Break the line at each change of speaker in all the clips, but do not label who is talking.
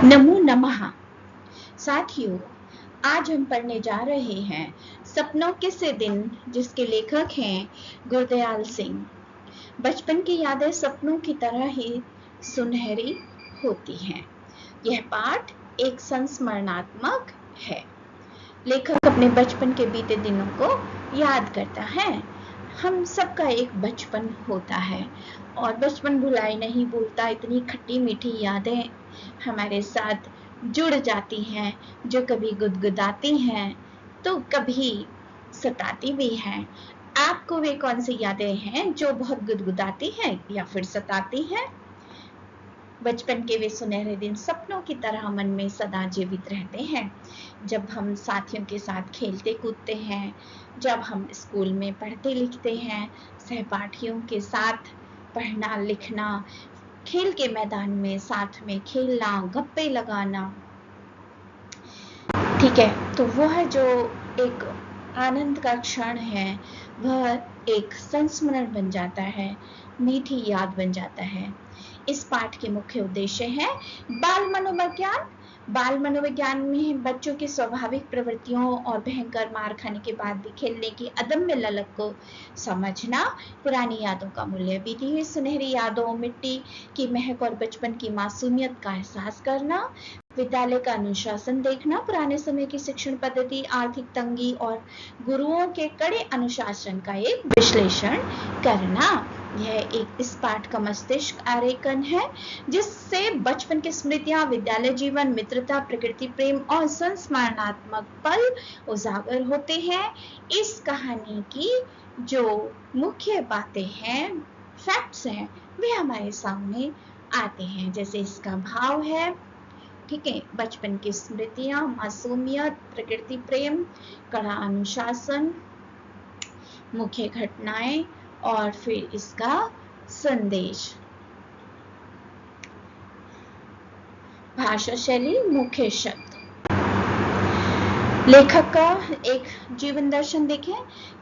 नमो नमः। साथियों, आज हम पढ़ने जा रहे हैं सपनों के से दिन, जिसके लेखक हैं गुरदयाल सिंह। बचपन की यादें सपनों की तरह ही सुनहरी होती हैं। यह पाठ एक संस्मरणात्मक है। लेखक अपने बचपन के बीते दिनों को याद करता है। हम सबका एक बचपन होता है और बचपन भुलाए नहीं भूलता। इतनी खट्टी मीठी यादें हमारे साथ जुड़ जाती हैं, जो कभी गुदगुदाती हैं तो कभी सताती भी हैं। आपको वे कौन सी यादें हैं जो बहुत गुदगुदाती हैं या फिर सताती हैं? बचपन के वे सुनहरे दिन सपनों की तरह मन में सदा जीवित रहते हैं। जब हम साथियों के साथ खेलते कूदते हैं, जब हम स्कूल में पढ़ते लिखते हैं, सहपाठियों के साथ पढ़ना लिखना, खेल के मैदान में साथ में खेलना, गप्पे लगाना, ठीक है, तो वह जो एक आनंद का क्षण है, वह एक संस्मरण बन जाता है, मीठी याद बन जाता है। इस पाठ के मुख्य उद्देश्य है बाल मनोविज्ञान। बाल मनोविज्ञान में बच्चों की स्वाभाविक प्रवृत्तियों और भयंकर मार खाने के बाद भी खेलने की अदम्य ललक को समझना, पुरानी यादों का मूल्य, बीती हुई सुनहरी यादों, मिट्टी की महक और बचपन की मासूमियत का एहसास करना, विद्यालय का अनुशासन देखना, पुराने समय की शिक्षण पद्धति, आर्थिक तंगी और गुरुओं के कड़े अनुशासन का एक विश्लेषण करना। यह एक इस पाठ का मस्तिष्क आरेखन है, जिससे बचपन की स्मृतियां, विद्यालय जीवन, मित्रता, प्रकृति प्रेम और संस्मरणात्मक पल उजागर होते हैं। इस कहानी की जो मुख्य बातें हैं, फैक्ट्स हैं, वे हमारे सामने आते हैं। जैसे इसका भाव है, ठीक है, बचपन की स्मृतियां, मासूमियत, प्रकृति प्रेम, कड़ा अनुशासन, मुख्य घटनाएं और फिर इसका संदेश। भाषा शैली, मुख्य शब्द। लेखक का एक जीवन दर्शन देखें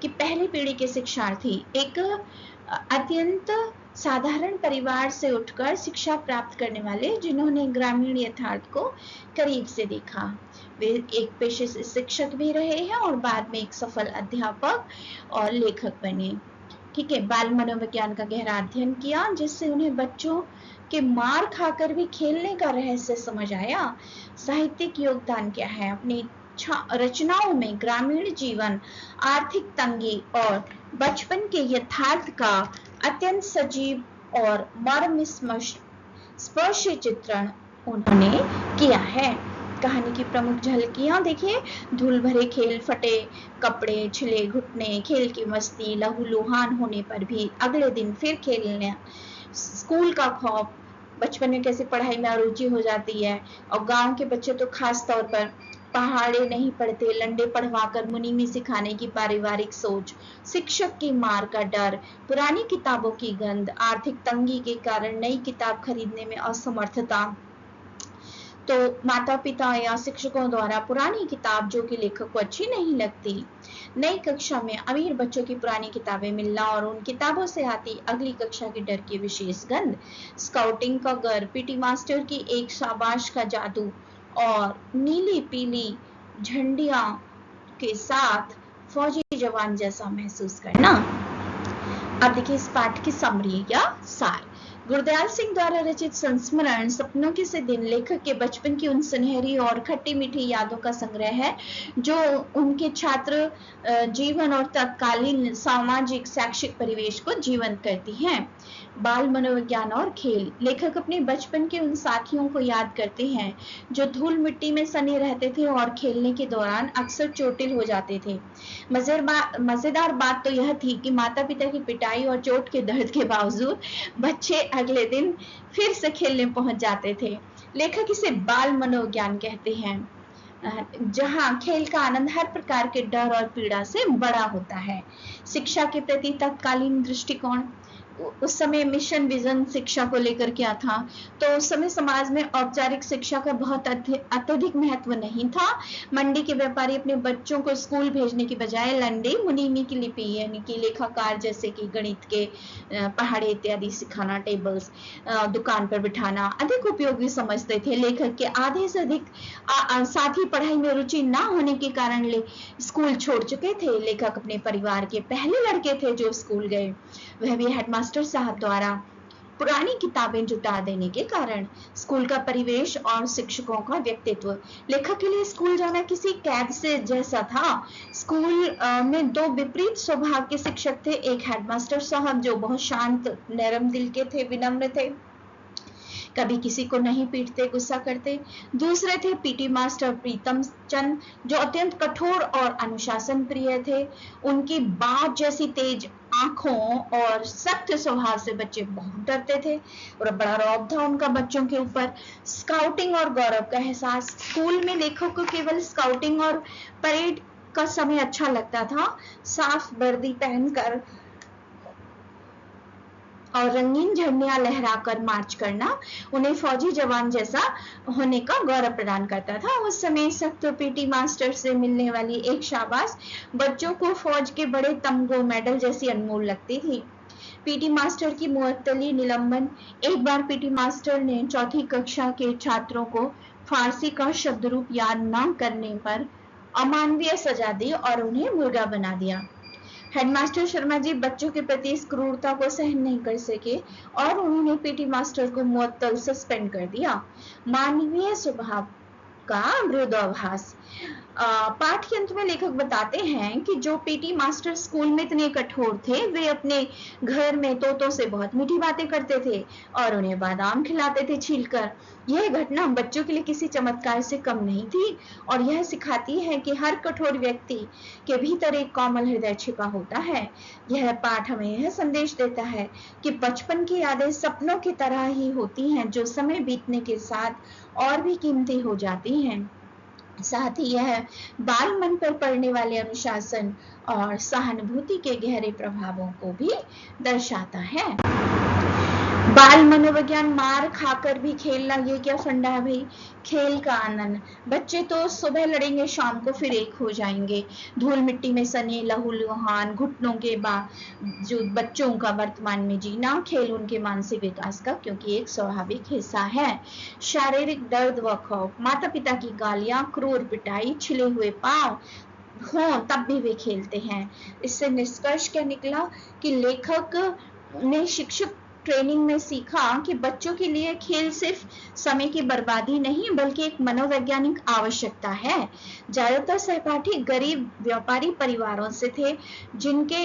कि पहली पीढ़ी के शिक्षार्थी एक अत्यंत साधारण परिवार से उठकर शिक्षा प्राप्त करने वाले, जिन्होंने ग्रामीण यथार्थ को करीब से देखा। वे एक पेशे से शिक्षक भी रहे हैं और बाद में एक सफल अध्यापक और लेखक बने। ठीक है, बाल मनोविज्ञान का गहरा अध्ययन किया, जिससे उन्हें बच्चों के मार खाकर भी खेलने का रहस्य समझ आया। साहित्यिक योगदान क्या है? अपनी रचनाओं में ग्रामीण जीवन, आर्थिक तंगी और बचपन के यथार्थ का अत्यंत सजीव और मर्म स्पर्शी चित्रण उन्होंने किया है। कहानी की प्रमुख झलकियां देखिए, धूल भरे खेल, फटे कपड़े, छिले घुटने, खेल की मस्ती, लहूलुहान होने पर भी अगले दिन फिर खेलने, स्कूल का खौफ, बचपन में कैसे पढ़ाई में अरुचि हो जाती है। और गांव के बच्चे तो खास तौर पर पहाड़े नहीं पढ़ते, लंडे पढ़वाकर मुनि में सिखाने की पारिवारिक सोच, शिक्षक की मार का डर, पुरानी किताबों की गंध, आर्थिक तंगी के कारण नई किताब खरीदने में असमर्थता, तो माता पिता या शिक्षकों द्वारा पुरानी किताब जो कि लेखक को अच्छी नहीं लगती, नई कक्षा में अमीर बच्चों की पुरानी किताबें मिलना और उन किताबों से आती अगली कक्षा के डर की विशेष गंध, स्काउटिंग का गर, पीटी मास्टर की एक शाबाश का जादू और नीली पीली झंडियां के साथ फौजी जवान जैसा महसूस करना। अब देखिए इस पाठ की समरी या सार। गुरदयाल सिंह द्वारा रचित संस्मरण सपनों के से दिन लेखक के बचपन की उन सुनहरी और खट्टी मीठी यादों का संग्रह है, जो उनके छात्र जीवन और तत्कालीन सामाजिक शैक्षिक परिवेश को जीवंत करती हैं। बाल मनोविज्ञान और खेल। लेखक अपने बचपन के उन साथियों को याद करते हैं जो धूल मिट्टी में सने रहते थे और खेलने के दौरान अक्सर चोटिल हो जाते थे। मजेदार बात तो यह थी कि माता पिता की पिटाई और चोट के दर्द के बावजूद बच्चे अगले दिन फिर से खेलने पहुंच जाते थे। लेखक इसे बाल मनोविज्ञान कहते हैं, जहां खेल का आनंद हर प्रकार के डर और पीड़ा से बड़ा होता है। शिक्षा के प्रति तत्कालीन दृष्टिकोण। उस समय मिशन विजन शिक्षा को लेकर क्या था, तो उस समय समाज में औपचारिक शिक्षा का बहुत अत्यधिक महत्व नहीं था। मंडी के व्यापारी अपने बच्चों को स्कूल भेजने की बजाय लंडे मुनीमी की लिपि यानी कि लेखाकार जैसे कि गणित के पहाड़े इत्यादि सिखाना, टेबल्स दुकान पर बिठाना अधिक उपयोगी समझते थे। लेखक के आधे से अधिक साथी पढ़ाई में रुचि ना होने के कारण स्कूल छोड़ चुके थे। लेखक अपने परिवार के पहले लड़के थे जो स्कूल गए, वह भी हेडमास्टर साहब द्वारा पुरानी किताबें जुटा देने के कारण। स्कूल का परिवेश और शिक्षकों का व्यक्तित्व। लेखक के लिए स्कूल जाना किसी कैद से जैसा था। स्कूल में दो विपरीत स्वभाव के शिक्षक थे। एक हेडमास्टर साहब जो बहुत शांत नरम दिल के थे, विनम्र थे, कभी किसी को नहीं पीटते, गुस्सा करते। दूसरे थे पीटी मास्टर प्रीतम चंद जो अत्यंत कठोर और अनुशासन प्रिय थे। उनकी बात जैसी तेज आंखों और सख्त स्वभाव से बच्चे बहुत डरते थे और बड़ा रौब था उनका बच्चों के ऊपर। स्काउटिंग और गौरव का एहसास। स्कूल में लेखक को केवल स्काउटिंग और परेड का समय अच्छा लगता था। साफ वर्दी पहनकर और रंगीन झंडियां लहराकर मार्च करना उन्हें फौजी जवान जैसा होने का गौरव प्रदान करता था। उस समय सख्त पीटी मास्टर से मिलने वाली एक शाबाश बच्चों को फौज के बड़े तमगों मेडल जैसी अनमोल लगती थी। पीटी मास्टर की मुअत्तली निलंबन। एक बार पीटी मास्टर ने चौथी कक्षा के छात्रों को फारसी का शब्द रूप याद न करने पर अमानवीय सजा दी और उन्हें मुर्गा बना दिया। हेडमास्टर शर्मा जी बच्चों के प्रति इस क्रूरता को सहन नहीं कर सके और उन्होंने पीटी मास्टर को मुअत्तल सस्पेंड कर दिया। मानवीय स्वभाव का विरोधाभास। पाठ के अंत में लेखक बताते हैं कि जो पीटी मास्टर स्कूल में इतने कठोर थे, वे अपने घर में तोतों से बहुत मीठी बातें करते थे और उन्हें बादाम खिलाते थे छीलकर। यह घटना बच्चों के लिए किसी चमत्कार से कम नहीं थी और यह सिखाती है कि हर कठोर व्यक्ति के भीतर एक कोमल हृदय छिपा होता है। यह पाठ हमें यह संदेश देता है कि बचपन की यादें सपनों की तरह ही होती हैं जो समय बीतने के साथ और भी कीमती हो जाती हैं। साथ ही यह बाल मन पर पड़ने वाले अनुशासन और सहानुभूति के गहरे प्रभावों को भी दर्शाता है। बाल मनोविज्ञान। मार खाकर भी खेलना, ये क्या फंडा है भाई। खेल का आनंद। बच्चे तो सुबह लड़ेंगे, शाम को फिर एक हो जाएंगे। धूल मिट्टी में सने लहूलुहान घुटनों के जो बच्चों का वर्तमान में जीना खेल उनके मानसिक विकास का क्योंकि एक स्वाभाविक हिस्सा है। शारीरिक दर्द व खौफ। माता पिता की गालियां, क्रूर पिटाई, छिले हुए पांव हो तब भी वे खेलते हैं। इससे निष्कर्ष क्या निकला कि लेखक ने शिक्षक ट्रेनिंग में सीखा कि बच्चों के लिए खेल सिर्फ समय की बर्बादी नहीं बल्कि एक मनोवैज्ञानिक आवश्यकता है। ज्यादातर सहपाठी गरीब व्यापारी परिवारों से थे जिनके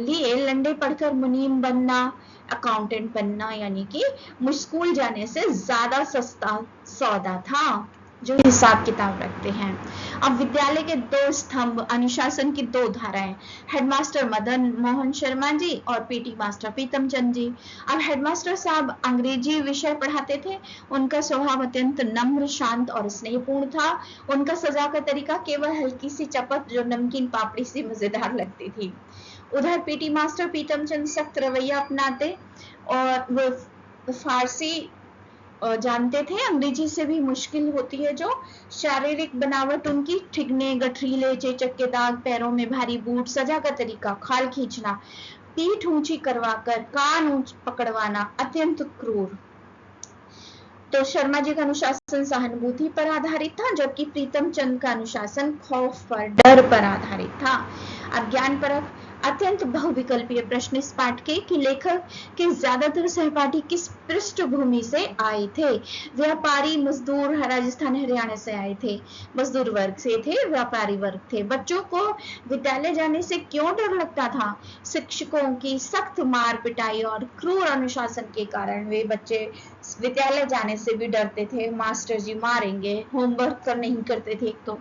लिए लंडे पढ़कर मुनीम बनना, अकाउंटेंट बनना यानी कि स्कूल जाने से ज्यादा सस्ता सौदा था जो हिसाब किताब रखते हैं। अब विद्यालय के दो स्तंभ, अनुशासन की दो धाराएं, हेडमास्टर मदन मोहन शर्मा जी और पीटी मास्टर प्रीतम चंद जी। अब हेडमास्टर साहब अंग्रेजी विषय पढ़ाते थे। उनका स्वभाव अत्यंत नम्र, शांत और स्नेहपूर्ण था। उनका सजा का तरीका केवल हल्की सी चपत जो नमकीन पापड़ी सी मजेदार लगती थी। उधर पीटी मास्टर प्रीतम चंद सख्त रवैया अपनाते और वो फारसी जानते थे, अंग्रेजी से भी मुश्किल होती है जो। शारीरिक बनावट उनकी ठिगने, गठरीले, चेचक के दाग, पैरों में भारी बूट, सजा का तरीका खाल खींचना, पीठ ऊंची करवाकर कान ऊंच पकड़वाना, अत्यंत क्रूर। तो शर्मा जी का अनुशासन सहानुभूति पर आधारित था जबकि प्रीतम चंद का अनुशासन खौफ पर, डर पर आधारित था। अब ज्ञान परख। अत्यंत बहुविकल्पीय प्रश्न इस पाठ के कि लेखक के ज्यादातर सहपाठी किस पृष्ठभूमि से आए थे। व्यापारी, मजदूर, राजस्थान हरियाणा से आए थे, मजदूर वर्ग से थे, व्यापारी वर्ग थे। बच्चों को विद्यालय जाने से क्यों डर लगता था? शिक्षकों की सख्त मार पिटाई और क्रूर अनुशासन के कारण वे बच्चे विद्यालय जाने से भी डरते थे। मास्टर जी मारेंगे, होमवर्क कर नहीं करते थे। एक तो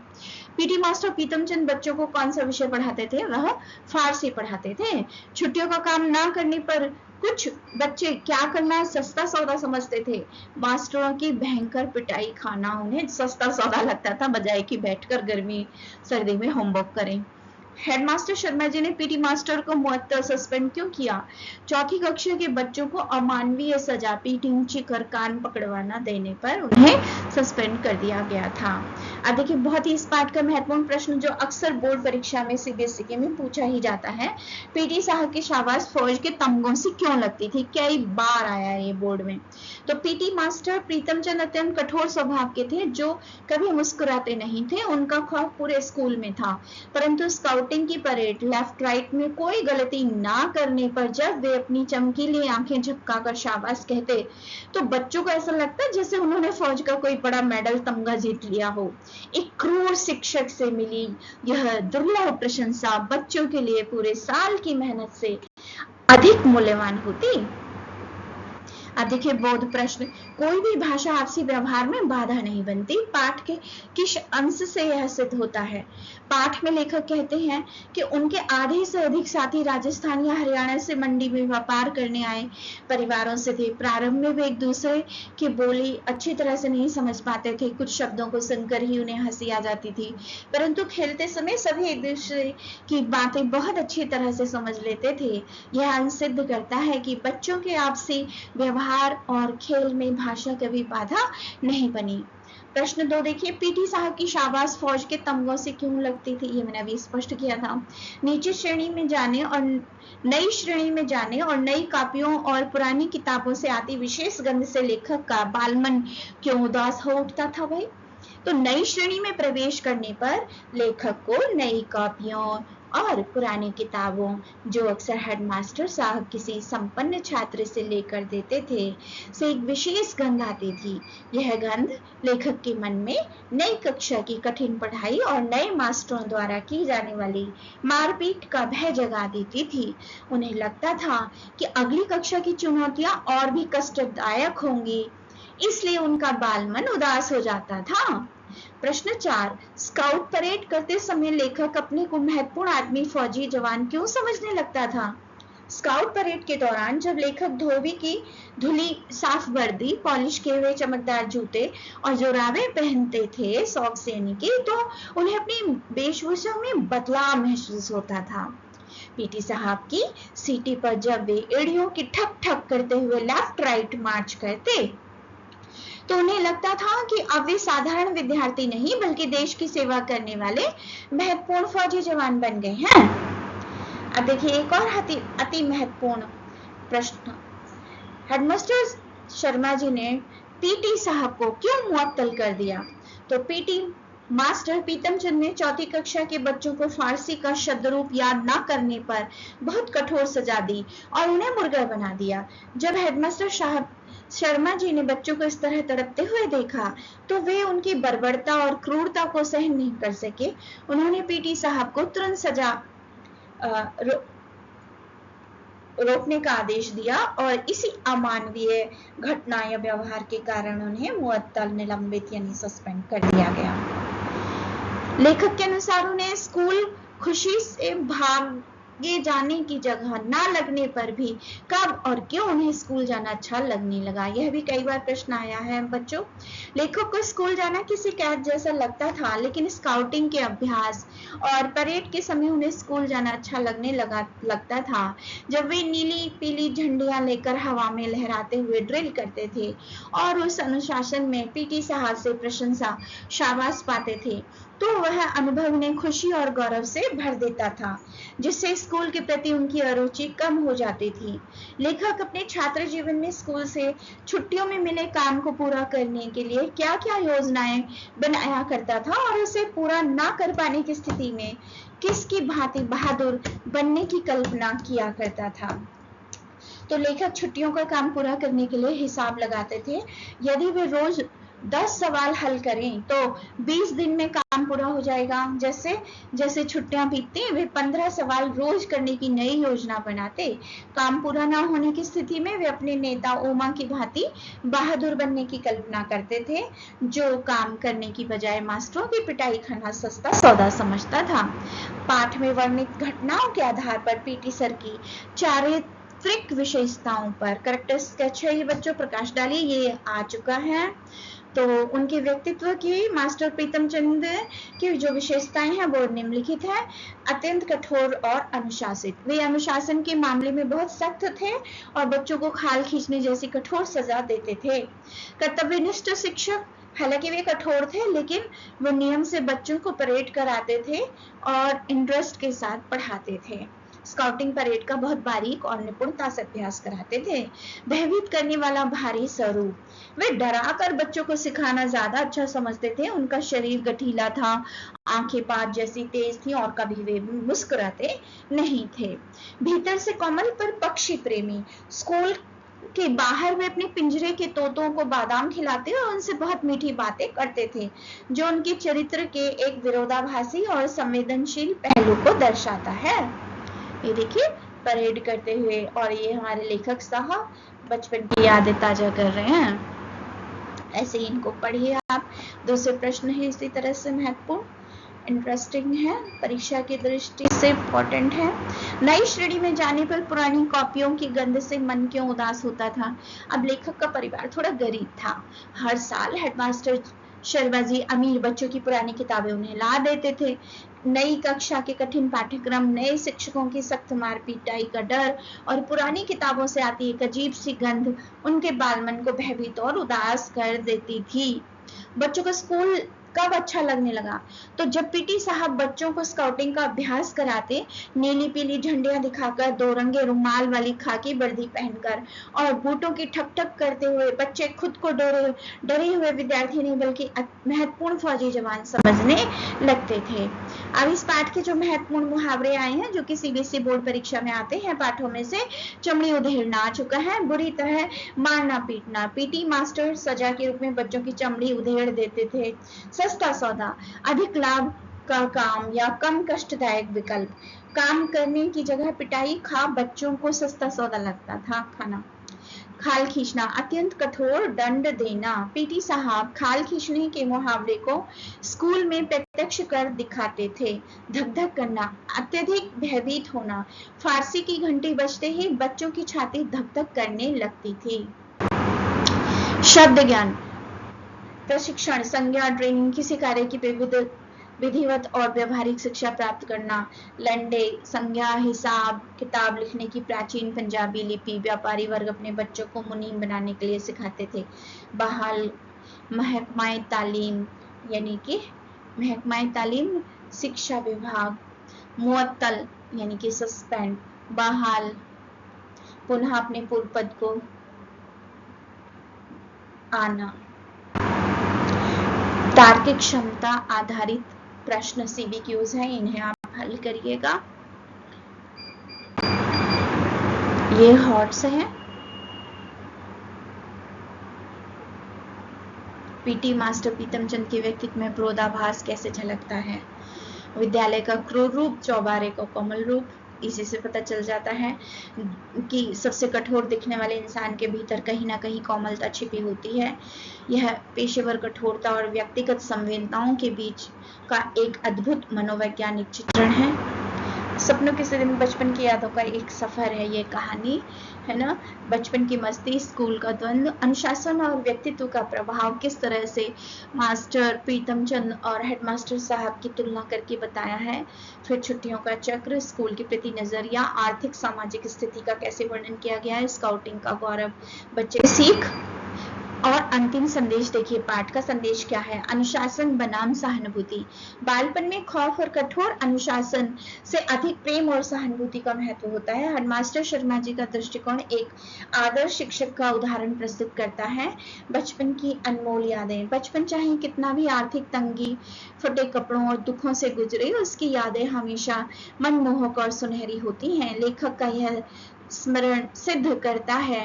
पीटी मास्टर प्रीतम चंद बच्चों को कौन सा विषय पढ़ाते थे? वह फारसी पढ़ाते थे। छुट्टियों का काम ना करने पर कुछ बच्चे क्या करना सस्ता सौदा समझते थे। मास्टरों की भयंकर पिटाई खाना उन्हें सस्ता सौदा लगता था बजाय कि बैठकर गर्मी सर्दी में होमवर्क करें। हेडमास्टर शर्मा जी ने पीटी मास्टर को मुअत्तल सस्पेंड क्यों किया? चौथी कक्षा के बच्चों को अमानवीय सजा पीटी ऊंची कर कान पकड़वाना देने पर उन्हें सस्पेंड कर दिया गया था। अब देखिए बहुत ही इस पाठ का महत्वपूर्ण प्रश्न जो अक्सर बोर्ड परीक्षा में सीबीएसई में पूछा ही जाता है, पीटी साहब की शाबाश फौज के तमगों से क्यों लगती थी? कई बार आया ये बोर्ड में। तो पीटी मास्टर प्रीतम चंद अत्यंत कठोर स्वभाव के थे जो कभी मुस्कुराते नहीं थे। उनका खौफ पूरे स्कूल में था, परंतु स्काउटिंग की परेड लेफ्ट राइट में कोई गलती ना करने पर जब वे अपनी चमकीली आंखें झपकाकर शाबाश कहते तो बच्चों को ऐसा लगता जैसे उन्होंने फौज का कोई बड़ा मेडल तमगा जीत लिया हो। एक क्रूर शिक्षक से मिली यह दुर्लभ प्रशंसा बच्चों के लिए पूरे साल की मेहनत से अधिक मूल्यवान होती। अब देखिए बोध प्रश्न, कोई भी भाषा आपसी व्यवहार में बाधा नहीं बनती। पाठ के किस अंश से यह सिद्ध होता है? पाठ में लेखक कहते हैं कि उनके आधे से अधिक साथी राजस्थान या हरियाणा से मंडी में व्यापार करने आए परिवारों से थे। प्रारंभ में वे एक दूसरे की बोली अच्छी तरह से नहीं समझ पाते थे, कुछ शब्दों को सुनकर ही उन्हें हंसी आ जाती थी, परंतु खेलते समय सभी एक दूसरे की बातें बहुत अच्छी तरह से समझ लेते थे। यह अंश सिद्ध करता है कि बच्चों के आपसी व्यवहार और खेल में भाषा कभी बाधा नहीं बनी। प्रश्न 2 देखिए, पीटी साहब की शाबाश फौज के तमगों से क्यों लगती थी? ये मैंने अभी स्पष्ट किया था। नीचे श्रेणी में जाने और नई श्रेणी में जाने और नई कॉपियों और पुरानी किताबों से आती विशेष गंध से लेखक का बालमन क्यों उदास हो उठता था भाई? तो नई श्रेणी में प्रवेश करने पर लेखक को नई कॉपियों और पुरानी किताबों जो अक्सर हेडमास्टर साहब किसी संपन्न छात्र से लेकर देते थे से एक विशेष गंध आती थी। यह गंध लेखक के मन में नई कक्षा की कठिन पढ़ाई और नए मास्टरों द्वारा की जाने वाली मारपीट का भय जगा देती थी। उन्हें लगता था कि अगली कक्षा की चुनौतियां और भी कष्टदायक होंगी, इसलिए उनका बालमन उदास हो जाता था। प्रश्न 4, स्काउट परेड करते समय लेखक अपने को महत्वपूर्ण आदमी फौजी जवान क्यों समझने लगता था? स्काउट परेड के दौरान जब लेखक धोबी की धुली साफ वर्दी, पॉलिश किए हुए चमकदार जूते और जोराबे पहनते थे शौक सैनिक के, तो उन्हें अपनी वेशभूषा में बदलाव महसूस होता था। पीटी साहब की सीटी पर जब वे एड़ियों की ठक ठक करते हुए लेफ्ट राइट मार्च करते तो उन्हें लगता था कि अब वे साधारण विद्यार्थी नहीं बल्कि देश की सेवा करने वाले महत्वपूर्ण फौजी जवान बन गए हैं। अब देखिए एक और अति महत्वपूर्ण प्रश्न, हेडमास्टर शर्मा जी ने पीटी साहब को क्यों मुअत्तल कर दिया? तो पीटी मास्टर पीतम चंद ने चौथी कक्षा के बच्चों को फारसी का शब्द रूप याद न करने पर बहुत कठोर सजा दी और उन्हें मुर्गा बना दिया। जब हेडमास्टर साहब शर्मा जी ने बच्चों को इस तरह तड़पते हुए देखा तो वे उनकी बर्बरता और क्रूरता को सहन नहीं कर सके। उन्होंने पीटी साहब को तुरंत सजा रोकने का आदेश दिया और इसी अमानवीय घटना या व्यवहार के कारण उन्हें मुअत्तल, निलंबित यानी सस्पेंड कर दिया गया। लेखक के अनुसार उन्हें स्कूल खुशी से भागे जाने की जगह ना लगने पर भी कब और क्यों उन्हें स्कूल जाना अच्छा लगने लगा? यह भी कई बार प्रश्न आया है बच्चों। लेखक को स्कूल जाना किसी कैद जैसा लगता था, लेकिन स्काउटिंग के अभ्यास और परेड के समय उन्हें स्कूल जाना अच्छा लगता था। जब वे नीली पीली झंडियां लेकर हवा में लहराते हुए ड्रिल करते थे और उस अनुशासन में पीटी साहब से प्रशंसा शाबाश पाते थे तो वह अनुभव उन्हें खुशी और गौरव से भर देता था, जिससे स्कूल के प्रति उनकी अरुचि कम हो जाती थी। लेखक अपने छात्र जीवन में स्कूल से छुट्टियों में मिले काम को पूरा करने के लिए क्या-क्या योजनाएं बनाया करता था और उसे पूरा ना कर पाने की स्थिति में किसकी भांति बहादुर बनने की कल्पना किया करता था। तो लेखक छुट्टियों का काम पूरा करने के लिए हिसाब लगाते थे। यदि वे रोज 10 सवाल हल करें तो 20 दिन में काम पूरा हो जाएगा। जैसे जैसे छुट्टियां बीतती वे 15 सवाल रोज करने की नई योजना बनाते। काम पूरा ना होने की स्थिति में वे अपने नेता ओमा की भांति बहादुर बनने की कल्पना करते थे, जो काम करने की बजाय मास्टरों की पिटाई खाना सस्ता सौदा समझता था। पाठ में वर्णित घटनाओं के आधार पर पीटी सर की चारित्रिक विशेषताओं पर करेक्टर स्केच है ये बच्चों, प्रकाश डालिए। ये आ चुका है तो उनके व्यक्तित्व की मास्टर प्रीतम चंद की जो विशेषताएं हैं वो निम्नलिखित है। अत्यंत कठोर और अनुशासित, वे अनुशासन के मामले में बहुत सख्त थे और बच्चों को खाल खींचने जैसी कठोर सजा देते थे। कर्तव्यनिष्ठ शिक्षक, हालांकि वे कठोर थे लेकिन वो नियम से बच्चों को परेड कराते थे और इंटरेस्ट के साथ पढ़ाते थे। स्काउटिंग परेड का बहुत बारीक और निपुणता से अभ्यास कराते थे। भयभीत करने वाला भारी स्वरूप, वे डरा कर बच्चों को सिखाना ज्यादा अच्छा समझते थे। उनका शरीर गठीला था, आंखें बाज जैसी तेज थी और कभी वे मुस्कुराते नहीं थे। भीतर से कोमल पर पक्षी प्रेमी, स्कूल के बाहर वे अपने पिंजरे के तोतों को बादाम खिलाते और उनसे बहुत मीठी बातें करते थे, जो उनके चरित्र के एक विरोधाभासी और संवेदनशील पहलू को दर्शाता है। ये देखिए परेड करते हुए, और ये हमारे लेखक साहब बचपन की यादें ताजा कर रहे हैं। ऐसे ही इनको पढ़िए आप। दूसरे प्रश्न है इसी तरह से महत्वपूर्ण, इंटरेस्टिंग है, परीक्षा की दृष्टि से इम्पोर्टेंट है। नई श्रेणी में जाने पर पुरानी कॉपियों की गंध से मन क्यों उदास होता था। अब लेखक का परिवार थोड़ा गरीब था। हर साल हेडमास्टर शर्मा जी अमीर बच्चों की पुरानी किताबें उन्हें ला देते थे। नई कक्षा के कठिन पाठ्यक्रम, नए शिक्षकों की सख्त मार पिटाई का डर और पुरानी किताबों से आती एक अजीब सी गंध उनके बालमन को भयभीत और उदास कर देती थी। बच्चों को स्कूल कब अच्छा लगने लगा, तो जब पीटी साहब बच्चों को स्काउटिंग का अभ्यास कराते, नीली पीली झंडियां दिखाकर, दो रंगे रुमाल वाली खाकी वर्दी पहनकर और बूटों की ठक ठक करते हुए बच्चे खुद को डरे हुए विद्यार्थी नहीं बल्कि महत्वपूर्ण फौजी जवान समझने लगते थे। अब इस पाठ के जो महत्वपूर्ण मुहावरे आए हैं, जो कि सीबीएसई बोर्ड परीक्षा में आते हैं पाठों में से, चमड़ी उधेड़ना आ चुका है, बुरी तरह मारना पीटना, पीटी मास्टर सजा के रूप में बच्चों की चमड़ी उधेड़ देते थे। सस्ता सौदा, अधिक लाभ का काम या कम कष्टदायक विकल्प, काम करने की जगह पिटाई खा बच्चों को सस्ता सौदा लगता था खाना। खाल खींचना, अत्यंत कठोर दंड देना, पीटी साहब खाल खींचने के मुहावरे को स्कूल में प्रत्यक्ष कर दिखाते थे। धक धक करना, अत्यधिक भयभीत होना, फारसी की घंटी बजते ही बच्चों की छाती धक धक करने लगती थी। शब्द ज्ञान, प्रशिक्षण, संज्ञा, ट्रेनिंग, किसी कार्य की विधिवत और व्यवहारिक शिक्षा प्राप्त करना। लंडे, संज्ञा, हिसाब, किताब लिखने की प्राचीन पंजाबी लिपि व्यापारी वर्ग अपने बच्चों को मुनीम बनाने के लिए सिखाते थे। बहाल, महकमाए तालीम, यानी कि महकमाए तालीम शिक्षा विभाग। मुअत्तल यानी कि सस्पेंड, बहाल, पुनः अपने पूर्व पद को आना। तार्किक क्षमता आधारित प्रश्न सीबीक्यूज हैं, इन्हें आप हल करिएगा। ये हॉट्स हैं। पीटी मास्टर प्रीतम चंद के व्यक्तित्व में विरोधाभास कैसे झलकता है। विद्यालय का क्रूर रूप, चौबारे का कोमल रूप, इसी से पता चल जाता है कि सबसे कठोर दिखने वाले इंसान के भीतर कहीं ना कहीं कोमलता छिपी होती है। यह पेशेवर कठोरता और व्यक्तिगत संवेदनाओं के बीच का एक अद्भुत मनोवैज्ञानिक चित्रण है। सपनों के दिन बचपन की यादों का एक सफर है ये कहानी, है ना। बचपन की मस्ती, स्कूल का द्वंद्व, अनुशासन और व्यक्तित्व का प्रभाव किस तरह से मास्टर प्रीतम चंद और हेडमास्टर साहब की तुलना करके बताया है। फिर छुट्टियों का चक्र, स्कूल के प्रति नजरिया, आर्थिक सामाजिक स्थिति का कैसे वर्णन किया गया है, स्काउटिंग का गौरव, बच्चे सीख और अंतिम संदेश देखिए। पाठ का संदेश क्या है। अनुशासन बनाम सहानुभूति, बालपन में खौफ और कठोर अनुशासन से अधिक प्रेम और सहानुभूति का महत्व होता है। हेडमास्टर शर्मा जी का दृष्टिकोण एक आदर्श शिक्षक का उदाहरण प्रस्तुत करता है। बचपन की अनमोल यादें, बचपन चाहे कितना भी आर्थिक तंगी, फटे कपड़ों और दुखों से गुजरे, उसकी यादें हमेशा मनमोहक और सुनहरी होती हैं। लेखक का यह स्मरण सिद्ध करता है,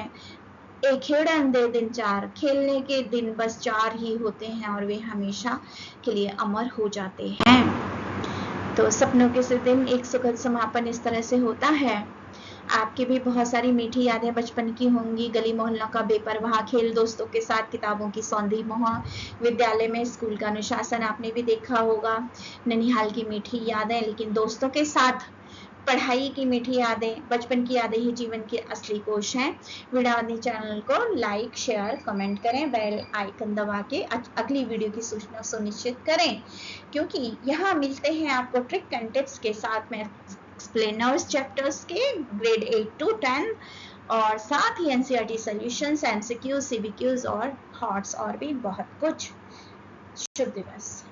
एक हिरण दे दिन चार, खेलने के दिन बस 4 ही होते हैं और वे हमेशा के लिए अमर हो जाते हैं। तो सपनों के से दिन एक सुखद समापन इस तरह से होता है। आपकी भी बहुत सारी मीठी यादें बचपन की होंगी। गली मोहल्ला का बेपरवाह खेल, दोस्तों के साथ किताबों की सौंधी मोह, विद्यालय में स्कूल का अनुशासन आपने भी देखा होगा। ननिहाल की मीठी यादें, लेकिन दोस्तों के साथ पढ़ाई की मीठी यादें, बचपन की यादें ही जीवन के असली कोश हैं। वीणावादिनी चैनल को लाइक, शेयर, कमेंट करें, बेल आइकन दबा के अगली वीडियो की सूचना सुनिश्चित करें, क्योंकि यहाँ मिलते हैं आपको ट्रिक एंड टिप्स के साथ में एक्सप्लेनर्स चैप्टर्स के ग्रेड 8 to 10 और साथ ही एनसीईआरटी सॉल्यूशंस, एमसीक्यूज, सीबीक्यूज और थॉट्स और भी बहुत कुछ। शुभ दिवस।